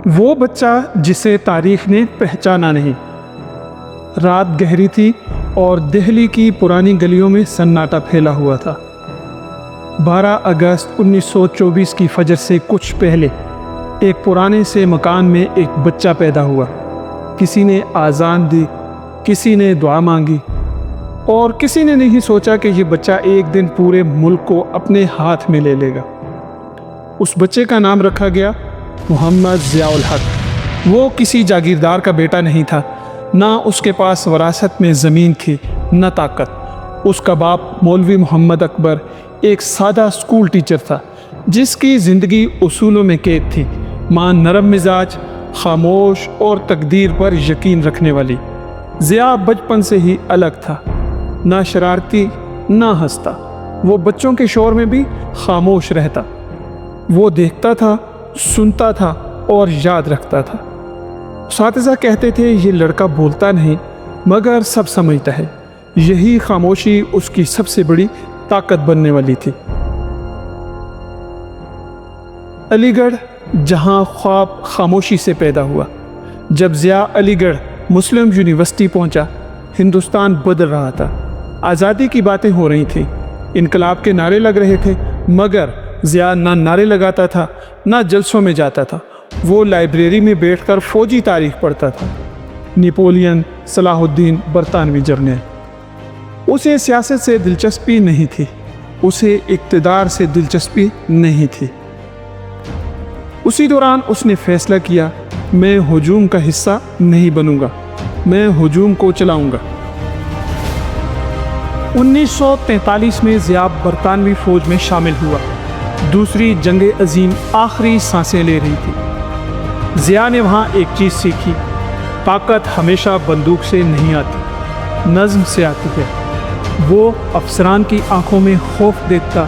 وہ بچہ جسے تاریخ نے پہچانا نہیں۔ رات گہری تھی اور دہلی کی پرانی گلیوں میں سناٹا پھیلا ہوا تھا۔ 12 اگست 1924 کی فجر سے کچھ پہلے ایک پرانے سے مکان میں ایک بچہ پیدا ہوا۔ کسی نے آذان دی، کسی نے دعا مانگی، اور کسی نے نہیں سوچا کہ یہ بچہ ایک دن پورے ملک کو اپنے ہاتھ میں لے لے گا۔ اس بچے کا نام رکھا گیا محمد ضیاء الحق۔ وہ کسی جاگیردار کا بیٹا نہیں تھا، نہ اس کے پاس وراثت میں زمین تھی نہ طاقت۔ اس کا باپ مولوی محمد اکبر ایک سادہ اسکول ٹیچر تھا جس کی زندگی اصولوں میں قید تھی۔ ماں نرم مزاج، خاموش اور تقدیر پر یقین رکھنے والی۔ ضیاء بچپن سے ہی الگ تھا، نہ شرارتی نہ ہنستا۔ وہ بچوں کے شور میں بھی خاموش رہتا۔ وہ دیکھتا تھا، سنتا تھا اور یاد رکھتا تھا۔ اساتذہ کہتے تھے یہ لڑکا بولتا نہیں مگر سب سمجھتا ہے۔ یہی خاموشی اس کی سب سے بڑی طاقت بننے والی تھی۔ علی گڑھ جہاں خواب خاموشی سے پیدا ہوا۔ جب ضیاء علی گڑھ مسلم یونیورسٹی پہنچا، ہندوستان بدل رہا تھا۔ آزادی کی باتیں ہو رہی تھیں، انقلاب کے نعرے لگ رہے تھے، مگر ضیاء نہ نعرے لگاتا تھا نہ جلسوں میں جاتا تھا۔ وہ لائبریری میں بیٹھ کر فوجی تاریخ پڑھتا تھا، نیپولین، صلاح الدین، برطانوی جرنیل۔ اسے سیاست سے دلچسپی نہیں تھی، اسے اقتدار سے دلچسپی نہیں تھی۔ اسی دوران اس نے فیصلہ کیا، میں ہجوم کا حصہ نہیں بنوں گا، میں ہجوم کو چلاؤں گا۔ 1943 میں ضیاء برطانوی فوج میں شامل ہوا۔ دوسری جنگ عظیم آخری سانسیں لے رہی تھی۔ ضیاء نے وہاں ایک چیز سیکھی، طاقت ہمیشہ بندوق سے نہیں آتی، نظم سے آتی ہے۔ وہ افسران کی آنکھوں میں خوف دیکھتا،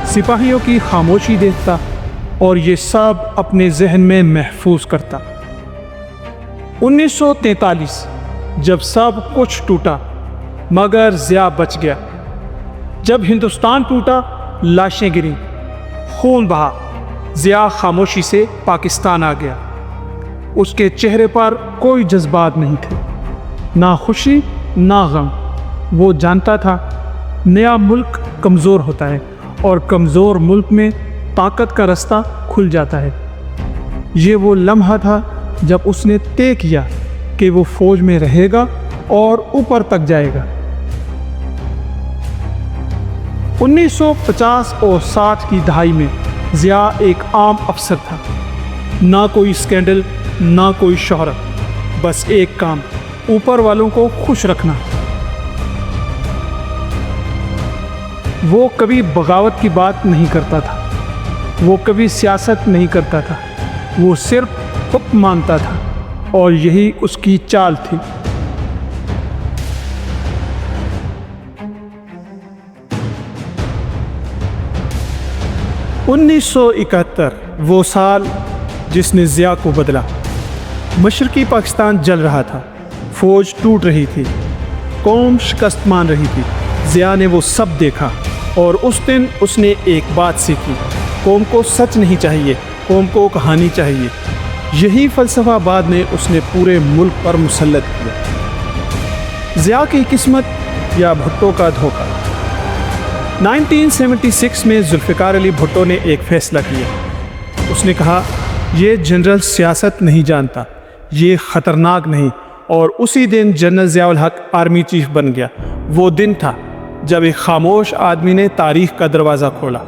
سپاہیوں کی خاموشی دیکھتا اور یہ سب اپنے ذہن میں محفوظ کرتا۔ 1943 جب سب کچھ ٹوٹا مگر ضیاء بچ گیا۔ جب ہندوستان ٹوٹا، لاشیں گریں، خون بہا، ضیاء خاموشی سے پاکستان آ گیا۔ اس کے چہرے پر کوئی جذبات نہیں تھے، نہ خوشی نہ غم۔ وہ جانتا تھا نیا ملک کمزور ہوتا ہے اور کمزور ملک میں طاقت کا رستہ کھل جاتا ہے۔ یہ وہ لمحہ تھا جب اس نے طے کیا کہ وہ فوج میں رہے گا اور اوپر تک جائے گا۔ 1950 اور 60 کی دہائی میں ضیاء ایک عام افسر تھا۔ نہ کوئی اسکینڈل، نہ کوئی شہرت، بس ایک کام، اوپر والوں کو خوش رکھنا۔ وہ کبھی بغاوت کی بات نہیں کرتا تھا، وہ کبھی سیاست نہیں کرتا تھا، وہ صرف حکم مانتا تھا، اور یہی اس کی چال تھی۔ انیس 1971 وہ سال جس نے ضیاء کو بدلا۔ مشرقی پاکستان جل رہا تھا، فوج ٹوٹ رہی تھی، قوم شکست مان رہی تھی۔ ضیاء نے وہ سب دیکھا اور اس دن اس نے ایک بات سیکھی، قوم کو سچ نہیں چاہیے، قوم کو کہانی چاہیے۔ یہی فلسفہ بعد میں اس نے پورے ملک پر مسلط کیا۔ ضیاء کی قسمت یا بھٹو کا دھوکہ۔ 1976 میں ذوالفقار علی بھٹو نے ایک فیصلہ کیا۔ اس نے کہا یہ جنرل سیاست نہیں جانتا، یہ خطرناک نہیں، اور اسی دن جنرل ضیاء الحق آرمی چیف بن گیا۔ وہ دن تھا جب ایک خاموش آدمی نے تاریخ کا دروازہ کھولا۔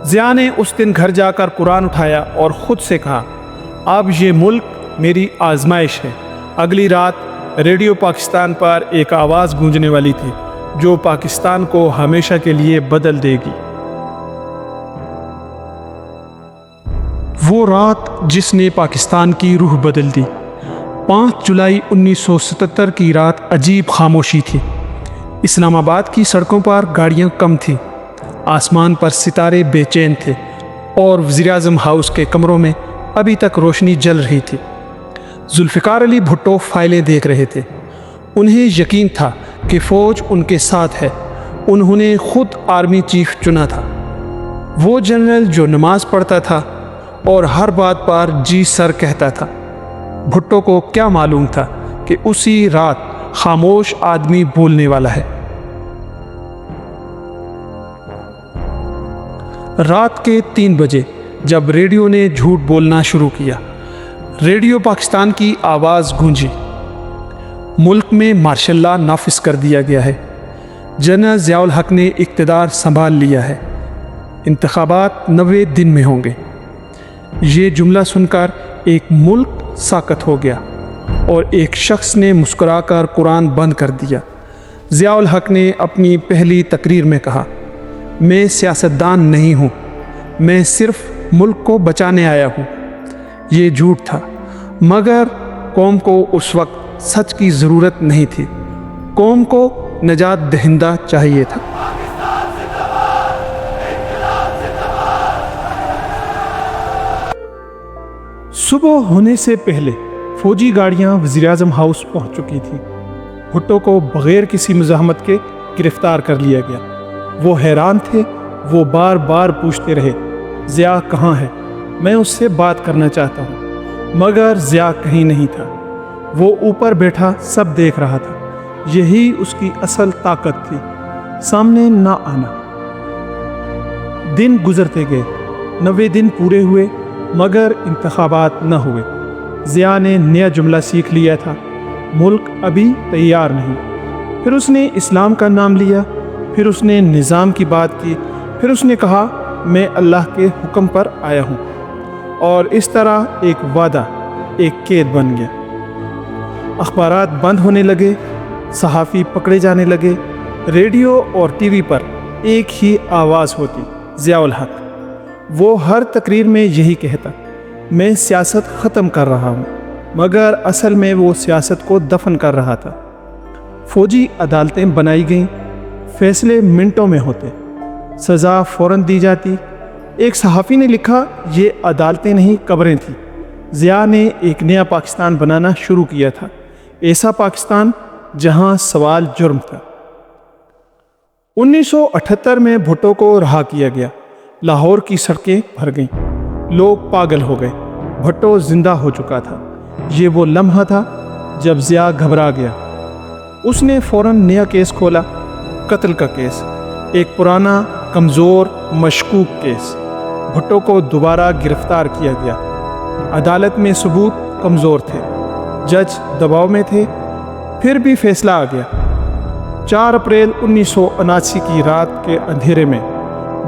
ضیاء نے اس دن گھر جا کر قرآن اٹھایا اور خود سے کہا اب یہ ملک میری آزمائش ہے۔ اگلی رات ریڈیو پاکستان پر ایک آواز گونجنے والی تھی جو پاکستان کو ہمیشہ کے لیے بدل دے گی۔ وہ رات جس نے پاکستان کی روح بدل دی۔ 5 جولائی 1977 کی رات عجیب خاموشی تھی۔ اسلام آباد کی سڑکوں پر گاڑیاں کم تھیں، آسمان پر ستارے بے چین تھے، اور وزیراعظم ہاؤس کے کمروں میں ابھی تک روشنی جل رہی تھی۔ ذوالفقار علی بھٹو فائلیں دیکھ رہے تھے۔ انہیں یقین تھا کہ فوج ان کے ساتھ ہے۔ انہوں نے خود آرمی چیف چنا تھا۔ وہ جنرل جو نماز پڑھتا تھا، اور ہر بات پر جی سر کہتا تھا۔ بھٹو کو کیا معلوم تھا کہ اسی رات خاموش آدمی بولنے والا ہے۔ رات کے 3 بجے جب ریڈیو نے جھوٹ بولنا شروع کیا، ریڈیو پاکستان کی آواز گونجی۔ ملک میں مارشل لا نافذ کر دیا گیا ہے، جنرل ضیاء الحق نے اقتدار سنبھال لیا ہے، انتخابات 90 دن میں ہوں گے۔ یہ جملہ سن کر ایک ملک ساکت ہو گیا اور ایک شخص نے مسکرا کر قرآن بند کر دیا۔ ضیاء الحق نے اپنی پہلی تقریر میں کہا، میں سیاستدان نہیں ہوں، میں صرف ملک کو بچانے آیا ہوں۔ یہ جھوٹ تھا، مگر قوم کو اس وقت سچ کی ضرورت نہیں تھی، قوم کو نجات دہندہ چاہیے تھا۔ صبح ہونے سے پہلے فوجی گاڑیاں وزیراعظم ہاؤس پہنچ چکی تھیں۔ بھٹو کو بغیر کسی مزاحمت کے گرفتار کر لیا گیا۔ وہ حیران تھے، وہ بار بار پوچھتے رہے، ضیاء کہاں ہے؟ میں اس سے بات کرنا چاہتا ہوں، مگر ضیاء کہیں نہیں تھا۔ وہ اوپر بیٹھا سب دیکھ رہا تھا۔ یہی اس کی اصل طاقت تھی، سامنے نہ آنا۔ دن گزرتے گئے، 90 دن پورے ہوئے، مگر انتخابات نہ ہوئے۔ ضیاء نے نیا جملہ سیکھ لیا تھا، ملک ابھی تیار نہیں۔ پھر اس نے اسلام کا نام لیا، پھر اس نے نظام کی بات کی، پھر اس نے کہا میں اللہ کے حکم پر آیا ہوں، اور اس طرح ایک وعدہ ایک قید بن گیا۔ اخبارات بند ہونے لگے، صحافی پکڑے جانے لگے، ریڈیو اور ٹی وی پر ایک ہی آواز ہوتی، ضیاء الحق۔ وہ ہر تقریر میں یہی کہتا، میں سیاست ختم کر رہا ہوں، مگر اصل میں وہ سیاست کو دفن کر رہا تھا۔ فوجی عدالتیں بنائی گئیں، فیصلے منٹوں میں ہوتے، سزا فوراً دی جاتی۔ ایک صحافی نے لکھا، یہ عدالتیں نہیں قبریں تھیں۔ ضیاء نے ایک نیا پاکستان بنانا شروع کیا تھا، ایسا پاکستان جہاں سوال جرم تھا۔ 1978 میں بھٹو کو رہا کیا گیا، لاہور کی سڑکیں بھر گئیں، لوگ پاگل ہو گئے، بھٹو زندہ ہو چکا تھا۔ یہ وہ لمحہ تھا جب ضیاء گھبرا گیا۔ اس نے فوراً نیا کیس کھولا، قتل کا کیس، ایک پرانا کمزور مشکوک کیس۔ بھٹو کو دوبارہ گرفتار کیا گیا۔ عدالت میں ثبوت کمزور تھے، جج دباؤ میں تھے، پھر بھی فیصلہ آ گیا۔ 4 اپریل 1979 کی رات کے اندھیرے میں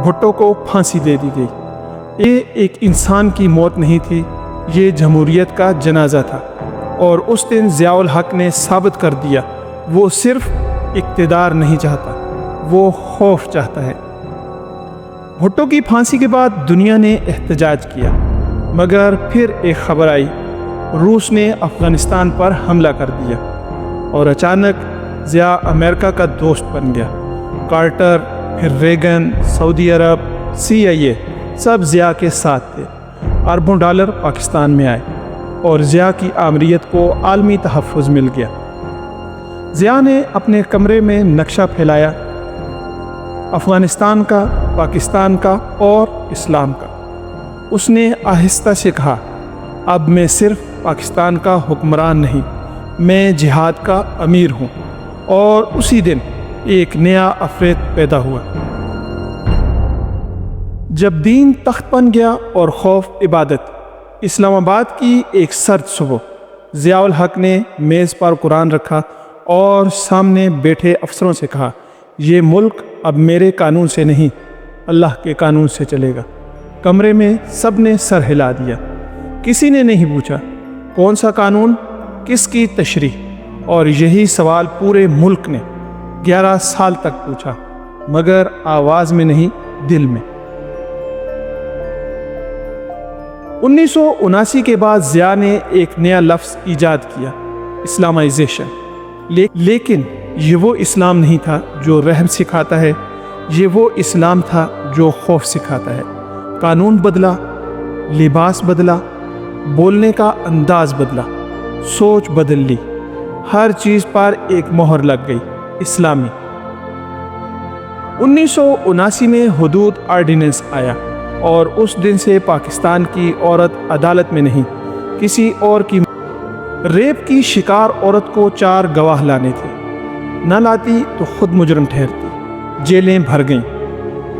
بھٹو کو پھانسی دے دی گئی۔ یہ ایک انسان کی موت نہیں تھی، یہ جمہوریت کا جنازہ تھا، اور اس دن ضیاء الحق نے ثابت کر دیا وہ صرف اقتدار نہیں چاہتا، وہ خوف چاہتا ہے۔ بھٹو کی پھانسی کے بعد دنیا نے احتجاج کیا، مگر پھر ایک خبر آئی، روس نے افغانستان پر حملہ کر دیا، اور اچانک ضیاء امریکہ کا دوست بن گیا۔ کارٹر، پھر ریگن، سعودی عرب، CIA سب ضیاء کے ساتھ تھے۔ اربوں ڈالر پاکستان میں آئے، اور ضیاء کی آمریت کو عالمی تحفظ مل گیا۔ ضیاء نے اپنے کمرے میں نقشہ پھیلایا، افغانستان کا، پاکستان کا اور اسلام کا۔ اس نے آہستہ سے کہا، اب میں صرف پاکستان کا حکمران نہیں، میں جہاد کا امیر ہوں۔ اور اسی دن ایک نیا افریت پیدا ہوا۔ جب دین تخت بن گیا اور خوف عبادت، اسلام آباد کی ایک سرد صبح ضیاء الحق نے میز پر قرآن رکھا اور سامنے بیٹھے افسروں سے کہا، یہ ملک اب میرے قانون سے نہیں، اللہ کے قانون سے چلے گا۔ کمرے میں سب نے سر ہلا دیا، کسی نے نہیں پوچھا کون سا قانون، کس کی تشریح، اور یہی سوال پورے ملک نے 11 سال تک پوچھا، مگر آواز میں نہیں، دل میں۔ 1979 کے بعد ضیاء نے ایک نیا لفظ ایجاد کیا، اسلامائزیشن۔ لیکن یہ وہ اسلام نہیں تھا جو رحم سکھاتا ہے، یہ وہ اسلام تھا جو خوف سکھاتا ہے۔ قانون بدلا، لباس بدلا، بولنے کا انداز بدلا، سوچ بدل لی، ہر چیز پر ایک مہر لگ گئی، اسلامی۔ 1979 میں حدود آرڈیننس آیا، اور اس دن سے پاکستان کی عورت عدالت میں نہیں کسی اور کی ریپ کی شکار عورت کو 4 گواہ لانے تھے، نہ لاتی تو خود مجرم ٹھہرتی، جیلیں بھر گئیں،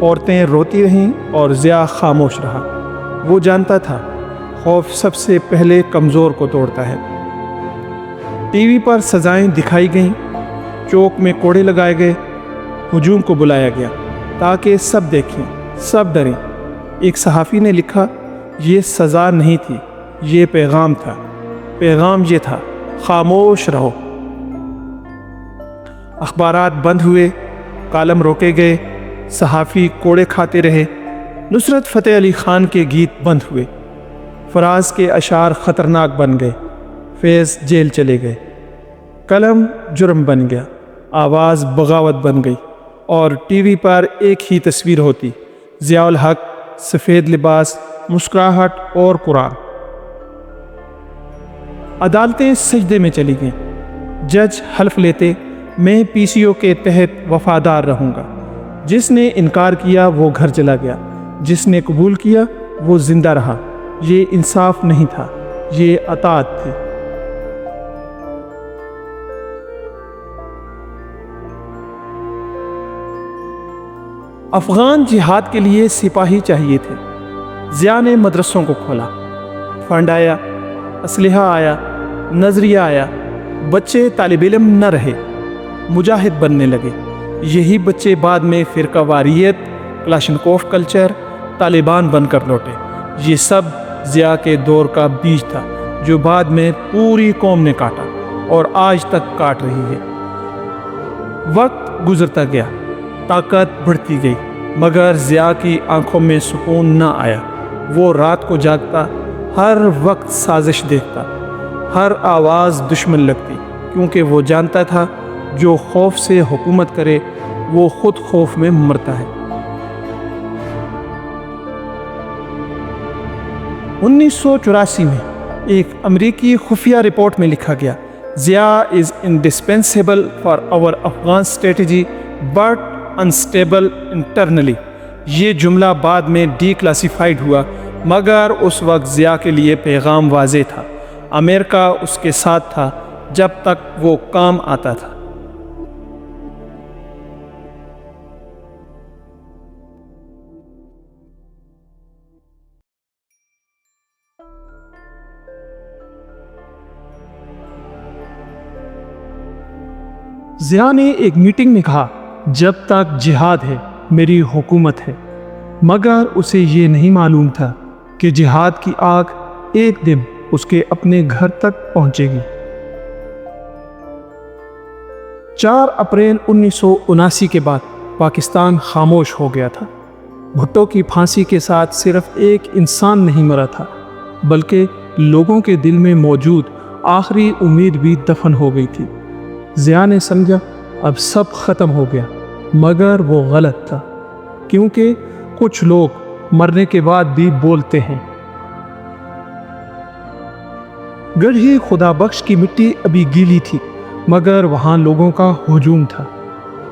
عورتیں روتی رہیں اور ضیاء خاموش رہا۔ وہ جانتا تھا خوف سب سے پہلے کمزور کو توڑتا ہے۔ ٹی وی پر سزائیں دکھائی گئیں، چوک میں کوڑے لگائے گئے، ہجوم کو بلایا گیا تاکہ سب دیکھیں، سب ڈریں۔ ایک صحافی نے لکھا، یہ سزا نہیں تھی، یہ پیغام تھا۔ پیغام یہ تھا، خاموش رہو۔ اخبارات بند ہوئے، کالم روکے گئے، صحافی کوڑے کھاتے رہے۔ نصرت فتح علی خان کے گیت بند ہوئے، فراز کے اشعار خطرناک بن گئے، فیض جیل چلے گئے۔ قلم جرم بن گیا، آواز بغاوت بن گئی، اور ٹی وی پر ایک ہی تصویر ہوتی، ضیاء الحق، سفید لباس، مسکراہٹ اور قرآن۔ عدالتیں سجدے میں چلی گئیں۔ جج حلف لیتے، میں پی سی او کے تحت وفادار رہوں گا۔ جس نے انکار کیا وہ گھر چلا گیا، جس نے قبول کیا وہ زندہ رہا۔ یہ انصاف نہیں تھا، یہ اطاعت تھی۔ افغان جہاد کے لیے سپاہی چاہیے تھے۔ ضیاء نے مدرسوں کو کھولا، فنڈ آیا، اسلحہ آیا، نظریہ آیا، بچے طالب علم نہ رہے، مجاہد بننے لگے۔ یہی بچے بعد میں فرقہ واریت، کلاشنکوف کلچر، طالبان بن کر لوٹے۔ یہ سب ضیاء کے دور کا بیج تھا جو بعد میں پوری قوم نے کاٹا اور آج تک کاٹ رہی ہے۔ وقت گزرتا گیا، طاقت بڑھتی گئی، مگر ضیاء کی آنکھوں میں سکون نہ آیا۔ وہ رات کو جاگتا، ہر وقت سازش دیکھتا، ہر آواز دشمن لگتی، کیونکہ وہ جانتا تھا جو خوف سے حکومت کرے وہ خود خوف میں مرتا ہے۔ 1984 میں ایک امریکی خفیہ رپورٹ میں لکھا گیا، Zia is indispensable for our Afghan strategy but unstable internally. یہ جملہ بعد میں ڈی کلاسیفائیڈ ہوا، مگر اس وقت ضیاء کے لیے پیغام واضح تھا۔ امریکہ اس کے ساتھ تھا جب تک وہ کام آتا تھا۔ ضیاء نے ایک میٹنگ میں کہا، جب تک جہاد ہے میری حکومت ہے، مگر اسے یہ نہیں معلوم تھا کہ جہاد کی آگ ایک دن اس کے اپنے گھر تک پہنچے گی۔ 4 اپریل 1979 کے بعد پاکستان خاموش ہو گیا تھا۔ بھٹو کی پھانسی کے ساتھ صرف ایک انسان نہیں مرا تھا، بلکہ لوگوں کے دل میں موجود آخری امید بھی دفن ہو گئی تھی۔ ضیاء نے سمجھا اب سب ختم ہو گیا، مگر وہ غلط تھا، کیونکہ کچھ لوگ مرنے کے بعد بھی بولتے ہیں۔ گڑھی خدا بخش کی مٹی ابھی گیلی تھی، مگر وہاں لوگوں کا ہجوم تھا،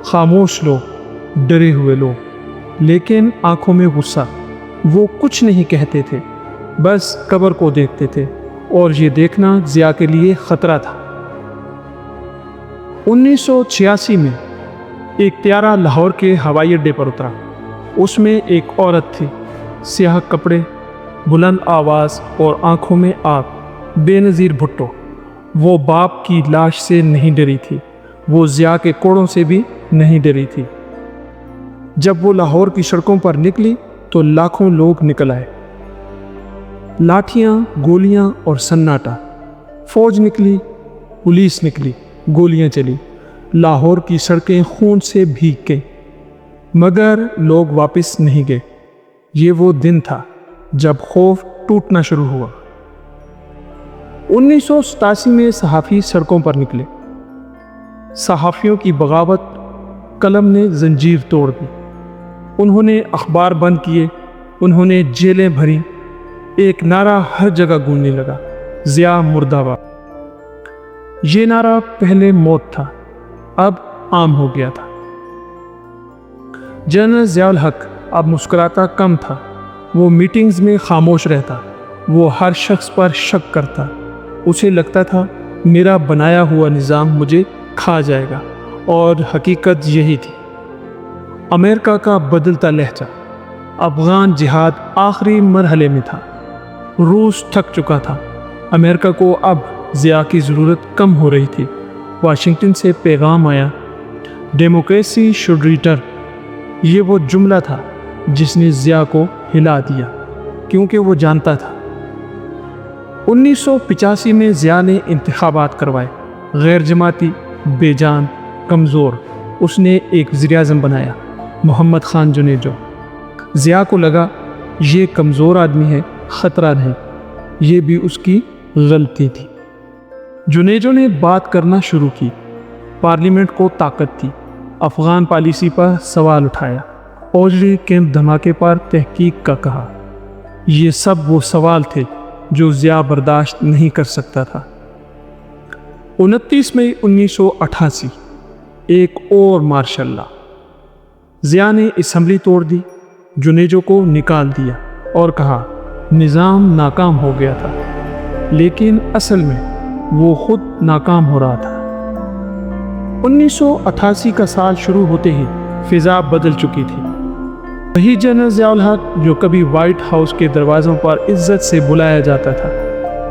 خاموش لوگ، ڈرے ہوئے لوگ، لیکن آنکھوں میں غصہ۔ وہ کچھ نہیں کہتے تھے، بس قبر کو دیکھتے تھے، اور یہ دیکھنا ضیاء کے لیے خطرہ تھا۔ 1986 میں ایک طیارہ لاہور کے ہوائی اڈے پر اترا۔ اس میں ایک عورت تھی، سیاہ کپڑے، بلند آواز اور آنکھوں میں آگ، بے نظیر بھٹو۔ وہ باپ کی لاش سے نہیں ڈری تھی، وہ ضیاء کے کوڑوں سے بھی نہیں ڈری تھی۔ جب وہ لاہور کی سڑکوں پر نکلی تو لاکھوں لوگ نکل آئے، لاٹھیاں، گولیاں اور سناٹا۔ فوج نکلی، پولیس نکلی، گولیاں چلی، لاہور کی سڑکیں خون سے بھیگ گئیں، مگر لوگ واپس نہیں گئے۔ یہ وہ دن تھا جب خوف ٹوٹنا شروع ہوا۔ 1987 میں صحافی سڑکوں پر نکلے۔ صحافیوں کی بغاوت، قلم نے زنجیر توڑ دی۔ انہوں نے اخبار بند کیے، انہوں نے جیلیں بھری۔ ایک نعرہ ہر جگہ گونجنے لگا، ضیاء مردہ باد۔ یہ نعرہ پہلے موت تھا، اب عام ہو گیا تھا۔ جنرل ضیاء الحق اب مسکراتا کم تھا، وہ میٹنگز میں خاموش رہتا، وہ ہر شخص پر شک کرتا، اسے لگتا تھا میرا بنایا ہوا نظام مجھے کھا جائے گا، اور حقیقت یہی تھی۔ امریکہ کا بدلتا لہجہ، افغان جہاد آخری مرحلے میں تھا، روس تھک چکا تھا، امریکہ کو اب ضیاء کی ضرورت کم ہو رہی تھی۔ واشنگٹن سے پیغام آیا، ڈیموکریسی شوڈ ریٹرن۔ یہ وہ جملہ تھا جس نے ضیاء کو ہلا دیا، کیونکہ وہ جانتا تھا 1985 میں ضیاء نے انتخابات کروائے، غیر جماعتی، بے جان، کمزور۔ اس نے ایک وزیر اعظم بنایا، محمد خان جنیجو۔ ضیاء کو لگا یہ کمزور آدمی ہے، خطرہ نہیں۔ یہ بھی اس کی غلطی تھی۔ جنیجو نے بات کرنا شروع کی، پارلیمنٹ کو طاقت دی، افغان پالیسی پر سوال اٹھایا، اوجری کیمپ دھماکے پر تحقیق کا کہا۔ یہ سب وہ سوال تھے جو ضیاء برداشت نہیں کر سکتا تھا۔ 29 مئی 1988، ایک اور مارشل لا۔ ضیاء نے اسمبلی توڑ دی، جنیجو کو نکال دیا اور کہا نظام ناکام ہو گیا تھا، لیکن اصل میں وہ خود ناکام ہو رہا تھا۔ 1988 کا سال شروع ہوتے ہی فضا بدل چکی تھی۔ وہی جنرل ضیاء الحق جو کبھی وائٹ ہاؤس کے دروازوں پر عزت سے بلایا جاتا تھا،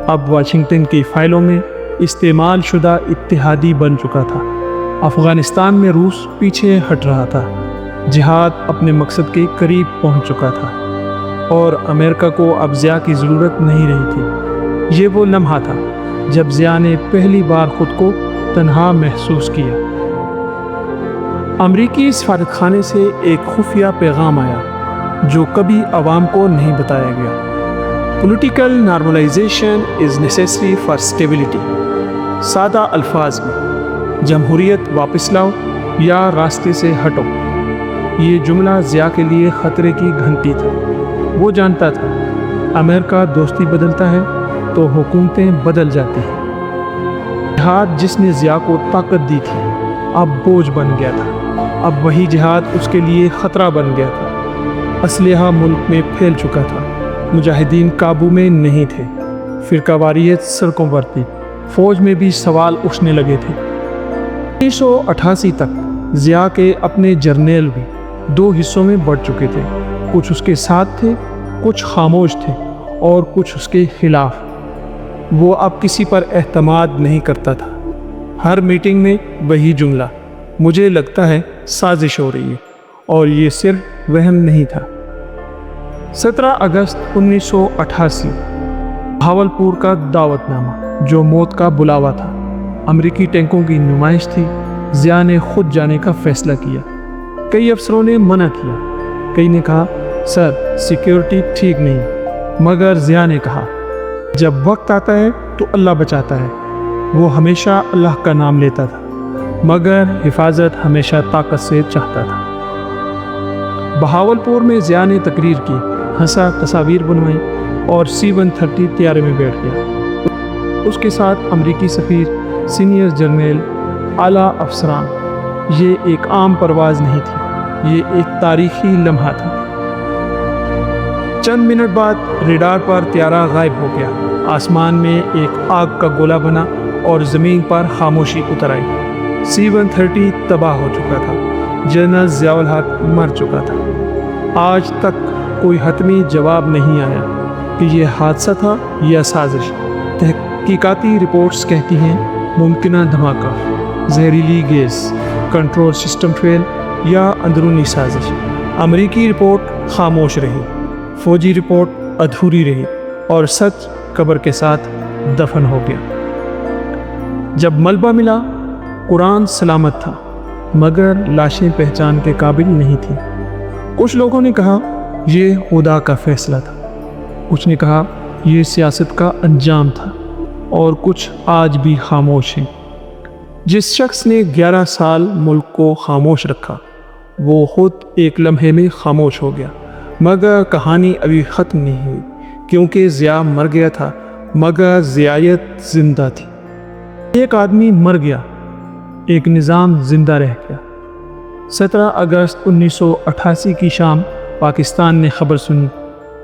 اب واشنگٹن کی فائلوں میں استعمال شدہ اتحادی بن چکا تھا۔ افغانستان میں روس پیچھے ہٹ رہا تھا، جہاد اپنے مقصد کے قریب پہنچ چکا تھا، اور امریکہ کو اب ضیاء کی ضرورت نہیں رہی تھی۔ یہ وہ لمحہ تھا جب ضیاء نے پہلی بار خود کو تنہا محسوس کیا۔ امریکی سفارت خانے سے ایک خفیہ پیغام آیا جو کبھی عوام کو نہیں بتایا گیا۔ Political normalisation is necessary for stability. سادہ الفاظ میں، جمہوریت واپس لاؤ یا راستے سے ہٹو۔ یہ جملہ ضیاء کے لیے خطرے کی گھنٹی تھا۔ وہ جانتا تھا امریکہ دوستی بدلتا ہے تو حکومتیں بدل جاتی ہیں۔ جہاد جس نے ضیاء کو طاقت دی تھی اب بوجھ بن گیا تھا۔ اب وہی جہاد اس کے لیے خطرہ بن گیا تھا۔ اسلحہ ملک میں پھیل چکا تھا، مجاہدین قابو میں نہیں تھے، فرقہ واریت سڑکوں پر تھی، فوج میں بھی سوال اٹھنے لگے تھے۔ 1988 تک ضیاء کے اپنے جرنیل بھی دو حصوں میں بڑھ چکے تھے، کچھ اس کے ساتھ تھے، کچھ خاموش تھے، اور کچھ اس کے خلاف۔ وہ اب کسی پر اعتماد نہیں کرتا تھا۔ ہر میٹنگ میں وہی جملہ، مجھے لگتا ہے سازش ہو رہی ہے، اور یہ صرف وہم نہیں تھا۔ 17 اگست 1988، بھاولپور کا دعوت نامہ جو موت کا بلاوا تھا۔ امریکی ٹینکوں کی نمائش تھی۔ ضیاء نے خود جانے کا فیصلہ کیا۔ کئی افسروں نے منع کیا، کئی نے کہا سر سیکیورٹی ٹھیک نہیں، مگر ضیاء نے کہا جب وقت آتا ہے تو اللہ بچاتا ہے۔ وہ ہمیشہ اللہ کا نام لیتا تھا، مگر حفاظت ہمیشہ طاقت سے چاہتا تھا۔ بہاولپور میں ضیاء نے تقریر کی، ہنسا، تصاویر بنوائیں، اور C-130 طیارے میں بیٹھ گیا۔ اس کے ساتھ امریکی سفیر، سینئر جرنیل، اعلیٰ افسران۔ یہ ایک عام پرواز نہیں تھی، یہ ایک تاریخی لمحہ تھا۔ چند منٹ بعد ریڈار پر طیارہ غائب ہو گیا، آسمان میں ایک آگ کا گولہ بنا اور زمین پر خاموشی اتر آئی۔ C-130 تباہ ہو چکا تھا، جنرل ضیاء الحق مر چکا تھا۔ آج تک کوئی حتمی جواب نہیں آیا کہ یہ حادثہ تھا یا سازش۔ تحقیقاتی رپورٹس کہتی ہیں ممکنہ دھماکہ، زہریلی گیس، کنٹرول سسٹم فیل یا اندرونی سازش۔ امریکی رپورٹ خاموش رہی، فوجی رپورٹ ادھوری رہی، اور سچ قبر کے ساتھ دفن ہو گیا۔ جب ملبہ ملا، قرآن سلامت تھا، مگر لاشیں پہچان کے قابل نہیں تھیں۔ کچھ لوگوں نے کہا یہ خدا کا فیصلہ تھا، کچھ نے کہا یہ سیاست کا انجام تھا، اور کچھ آج بھی خاموش ہیں۔ جس شخص نے 11 سال ملک کو خاموش رکھا، وہ خود ایک لمحے میں خاموش ہو گیا۔ مگر کہانی ابھی ختم نہیں ہوئی، کیونکہ ضیاء مر گیا تھا، مگر ضیائیت زندہ تھی۔ ایک آدمی مر گیا، ایک نظام زندہ رہ گیا۔ 17 اگست 1988 کی شام پاکستان نے خبر سنی،